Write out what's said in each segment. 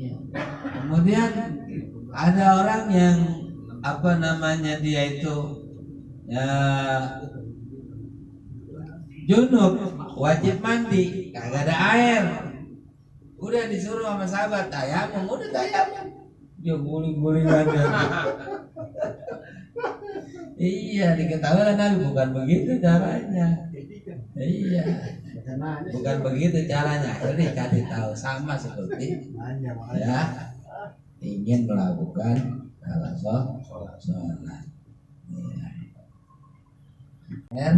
Ya. Kemudian ada orang yang dia itu ya, junub, wajib mandi, kagak ada air. Udah disuruh sama sahabat tayamum, udah tayamum. Dia guling-guling aja. Iya, diketahui lah Nabi bukan begitu caranya. Iya, bukan begitu caranya. Jadi kasih tahu sama seperti ya ingin melakukan sholat. Ya. Dan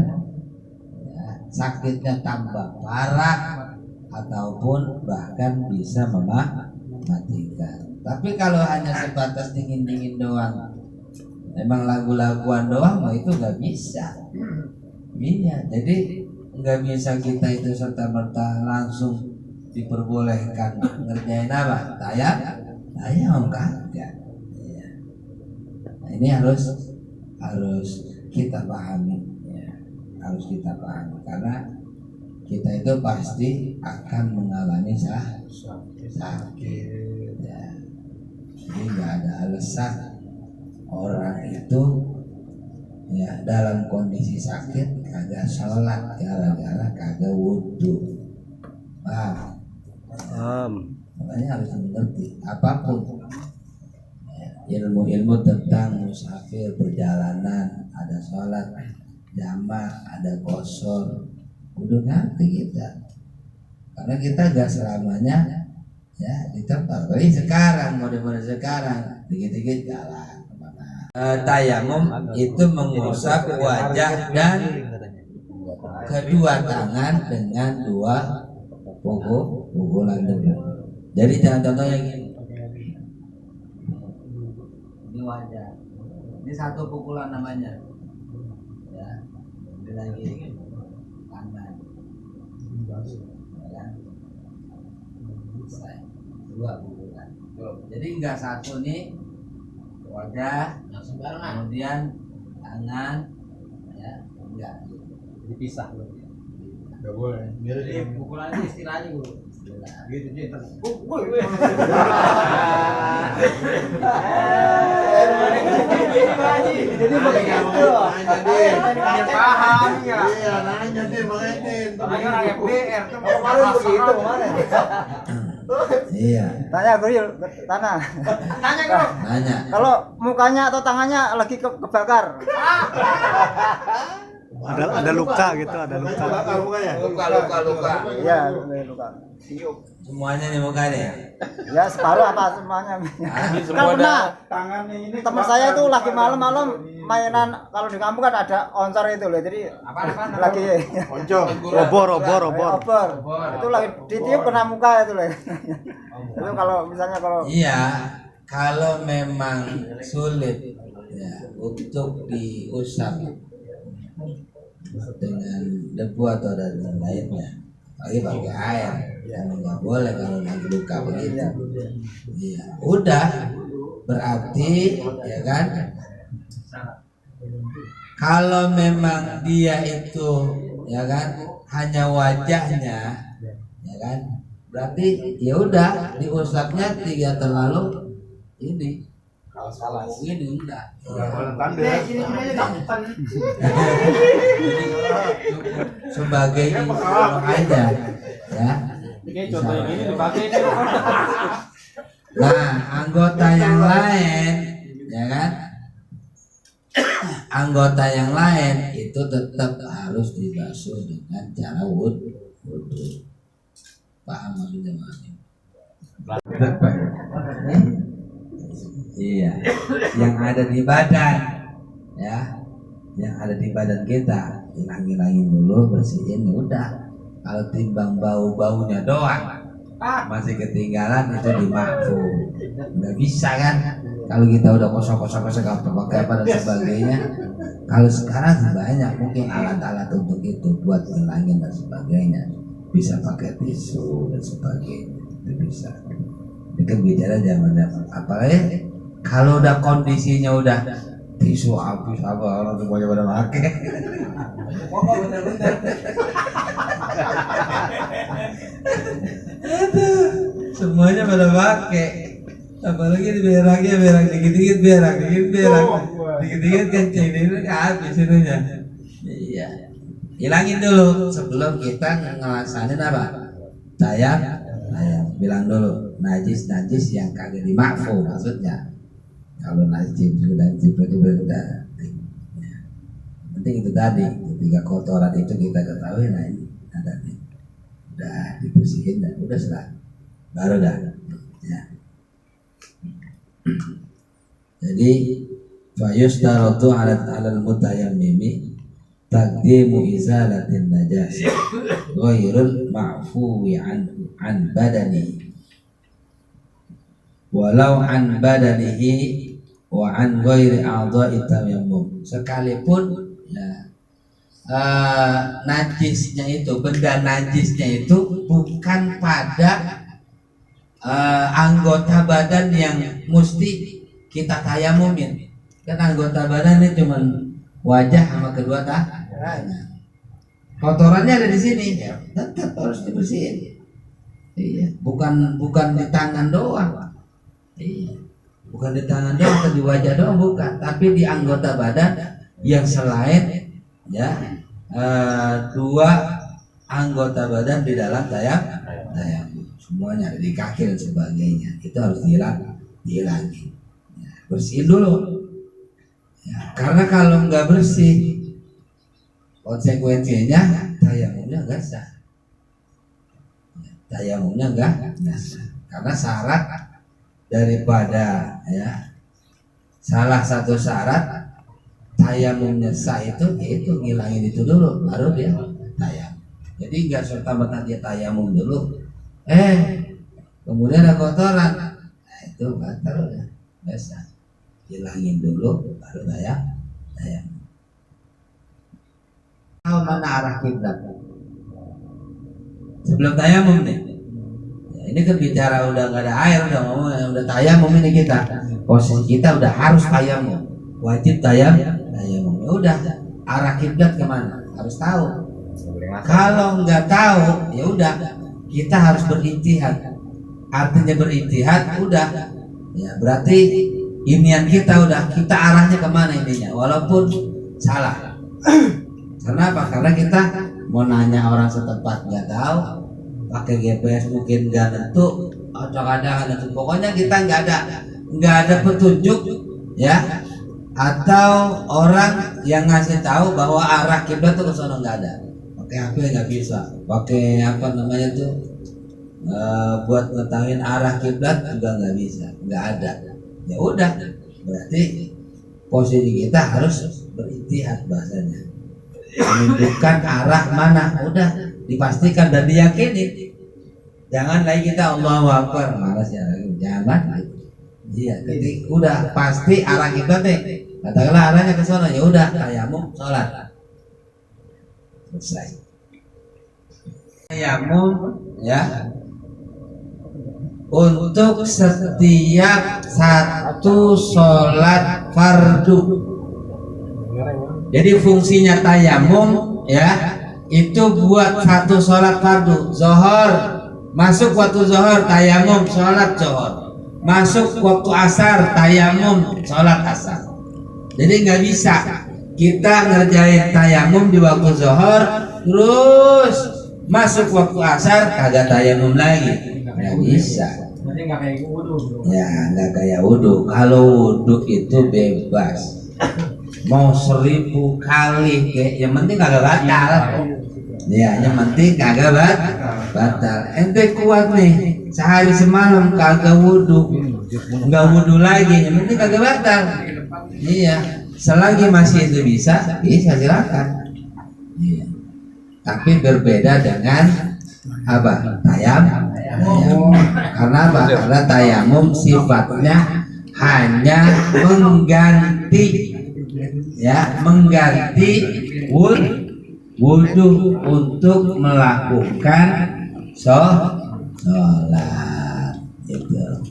ya, sakitnya tambah parah ataupun bahkan bisa mematikan. Tapi kalau hanya sebatas dingin-dingin doang, emang lagu-laguan doang mah itu nggak bisa. Iya, jadi nggak bisa kita itu serta-merta langsung diperbolehkan ngerjain apa? Tayamum kagak. Iya. Nah, ini harus kita pahami, ya. Harus kita pahami karena kita itu pasti akan mengalami sakit. Ya. Jadi nggak ada alasan orang itu ya dalam kondisi sakit kagak sholat gara-gara kagak wudhu. Makanya harus mengerti apapun ya, ilmu-ilmu tentang musafir perjalanan, ada sholat jamak, ada qasar, udah ngerti kita karena kita gak selamanya ya di tempat. Tapi sekarang model-model sekarang dikit-dikit jalan. Tayamum itu mengusap wajah dan kedua tangan dengan dua pukulan debu. Jadi contohnya gini, ini wajah, ini satu pukulan namanya, ya, ini lagi tangan, ya, dua pukulan. Jadi enggak satu nih wajah, kemudian tangan, ya, enggak. Dipisah loh. Enggak boleh. Jadi pukulan ini istilahnya dulu. Gitu dia terus. Jadi begitu. Dia paham ya. Iya, nanya dia makanya. Makanya orang FDR tuh Kemarin begitu kemarin. Iya. Tanya Guru, tanya. Tanya kok. Nanya. Kalau mukanya atau tangannya lagi kebakar. Ada luka gitu, ada luka. Bakar mukanya. Luka. Iya, luka. Semuanya nih mukanya ya. Ya separuh apa semuanya. Kan pernah Tangannya ini teman saya itu lagi malam-malam mainan, kalau di kampung kan ada oncar itu loh. Jadi lagi Onco. Obor. itu lagi ditiup kena muka itu loh. Itu kalau misalnya Iya, kalau memang sulit ya untuk diusap dengan debu atau dan lainnya, lagi pakai air, yang nggak boleh kalau lagi luka begitu. Iya, udah berarti ya kan. Kalau memang dia itu ya kan hanya wajahnya, ya kan, berarti ya udah diusapnya tidak terlalu ini. Kalau salah ini enggak. Sebagai orang aja, ya. Contoh yang ini dipakai ini. Nah, anggota yang lain, ya kan? Anggota yang lain itu tetap harus dibasuh dengan cara wudhu. Paham maksudnya Mas? Iya, yang ada di badan, ya, yang ada di badan kita, hilangin dulu, bersihin, udah. Kalau timbang baunya doang, masih ketinggalan itu dimaafkan. Nggak bisa kan? Kalau kita udah kosong pakai apa dan sebagainya. Kalau sekarang banyak mungkin alat-alat untuk itu buat hilangin dan sebagainya. Bisa pakai tisu dan sebagainya, itu bisa. Ini kan bicara zaman apalagi kalau udah kondisinya udah tisu habis apa orang semuanya pada pakai. semuanya pada pakai. Apalagi berak dikit-dikit dikit-dikit kencing ini habis itunya. Iya. Hilangin dulu sebelum kita ngelaksanain apa? Tayang. Bilang dulu najis yang kagak dimakfu maksudnya. Kalau najis itu beda. Penting itu tadi, ketika kotoran itu kita ketahui, nah ini ada nih, udah dibersihin dan udah selesai, baru dah. Ya. Jadi fayustaratu alal mutayammimi taqdimu izalatin najasah ghairul ma'fuwi an badani walau an badanihi wa an ghairi a'dha'i tayammum, sekalipun ya, najisnya itu, benda najisnya itu bukan pada anggota badan yang mesti kita tayamumin. Kan anggota badan ini cuma wajah sama kedua tangan. Kotorannya ada di sini, tetap harus dibersihin. Iya, bukan di tangan doang. Iya, bukan di tangan doang atau di wajah doang, bukan, tapi di anggota badan yang selain ya dua anggota badan di dalam tayamum, semuanya ada di kaki dan sebagainya, itu harus dihilangin. Ya, bersihin dulu. Ya, karena kalau nggak bersih, konsekuensinya tayamumnya nggak sah. Tayamumnya nggak sah. Karena syarat daripada ya salah satu syarat tayamumnya sah itu yaitu ngilangin itu dulu, baru dia tayamum. Jadi nggak serta-merta dia tayamum dulu, kemudian ada kotoran, nah itu batal ya, biasa hilangin dulu baru tayamum. Tahu mana arah kiblat sebelum tayamum nih? Ya, ini kan bicara udah nggak ada air, udah ngomong udah tayamum ini kita, posisi kita udah harus tayamum, wajib tayamum. Ya udah, arah kiblat kemana harus tahu. Kalau nggak tahu ya udah, kita harus berijtihad. Artinya berijtihad udah ya, berarti inian kita udah, kita arahnya kemana ininya walaupun salah. Karena apa? Karena kita mau nanya orang setempat nggak tahu, pakai GPS mungkin nggak nentu, kadang-kadang pokoknya kita nggak ada petunjuk ya, atau orang yang ngasih tahu bahwa arah kiblat tuh ke sana nggak ada. Pakai HP nggak bisa, pakai apa namanya tuh buat ngetahuin arah kiblat juga nggak bisa, nggak ada. Ya udah, berarti posisi kita harus berijtihad bahasanya, menunjukkan arah mana, udah dipastikan dan diyakini. Jangan lagi kita Allahu Akbar, malas ya lagi, jangan lagi. Iya, jadi udah pasti arah kiblat nih. Katakanlah arahnya ke sana, ya udah tayamum sholat. Selesai. Tayamum ya untuk setiap satu sholat fardu. Jadi fungsinya tayamum ya itu buat satu sholat fardu. Zohor masuk waktu zohor, tayamum sholat zohor. Masuk waktu asar, tayamum sholat asar. Jadi nggak bisa kita ngerjain tayamum di waktu zohor terus masuk waktu asar kagak tayamum lagi, nggak bisa. Nggak kayak wudhu. Ya nggak kayak wudhu. Kalau wudhu itu bebas, mau 1000 kali yang penting kagak batal. Ya yang penting kagak batal. Ente kuat nih sehari semalam kagak wudhu, nggak wudhu lagi, yang penting kagak batal. Iya, selagi masih itu bisa silakan. Iya. Tapi berbeda dengan apa? Tayamum. Karena apa? Karena tayamum sifatnya hanya mengganti wudhu untuk melakukan sholat. Itu.